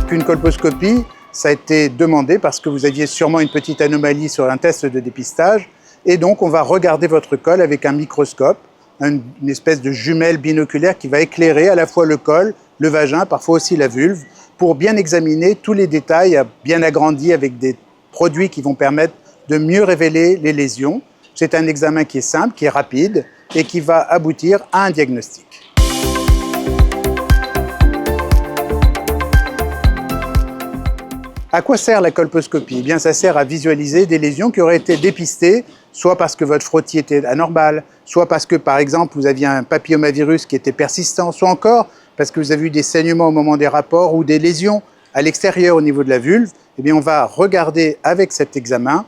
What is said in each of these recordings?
savoir qu'une colposcopie, ça a été demandé parce que vous aviez sûrement une petite anomalie sur un test de dépistage. Et donc, on va regarder votre col avec un microscope, une espèce de jumelle binoculaire qui va éclairer à la fois le col, le vagin, parfois aussi la vulve, pour bien examiner tous les détails, bien agrandis avec des produits qui vont permettre de mieux révéler les lésions. C'est un examen qui est simple, qui est rapide et qui va aboutir à un diagnostic. À quoi sert la colposcopie? Eh bien, ça sert à visualiser des lésions qui auraient été dépistées, soit parce que votre frottis était anormal, soit parce que, par exemple, vous aviez un papillomavirus qui était persistant, soit encore parce que vous avez eu des saignements au moment des rapports ou des lésions à l'extérieur au niveau de la vulve. Eh bien, on va regarder avec cet examen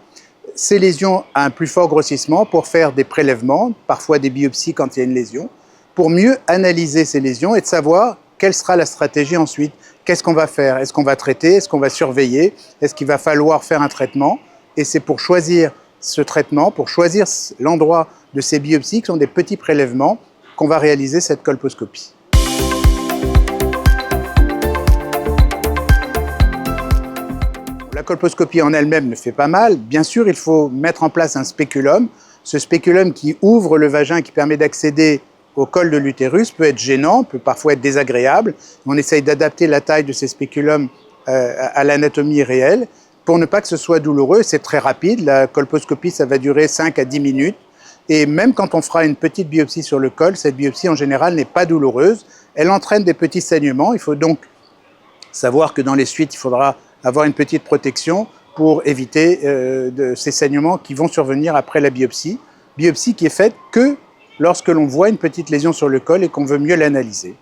ces lésions à un plus fort grossissement pour faire des prélèvements, parfois des biopsies quand il y a une lésion, pour mieux analyser ces lésions et de savoir quelle sera la stratégie ensuite. Qu'est-ce qu'on va faire? Est-ce qu'on va traiter? Est-ce qu'on va surveiller? Est-ce qu'il va falloir faire un traitement? Et c'est pour choisir ce traitement, pour choisir l'endroit de ces biopsies, qui sont des petits prélèvements, qu'on va réaliser cette colposcopie. La colposcopie en elle-même ne fait pas mal. Bien sûr, il faut mettre en place un spéculum. Ce spéculum qui ouvre le vagin, qui permet d'accéder au col de l'utérus, peut être gênant, peut parfois être désagréable. On essaye d'adapter la taille de ces spéculums à l'anatomie réelle pour ne pas que ce soit douloureux. C'est très rapide. La colposcopie, ça va durer 5 à 10 minutes. Et même quand on fera une petite biopsie sur le col, cette biopsie en général n'est pas douloureuse. Elle entraîne des petits saignements. Il faut donc savoir que dans les suites, il faudra avoir une petite protection pour éviter ces saignements qui vont survenir après la biopsie. Biopsie qui est faite que lorsque l'on voit une petite lésion sur le col et qu'on veut mieux l'analyser.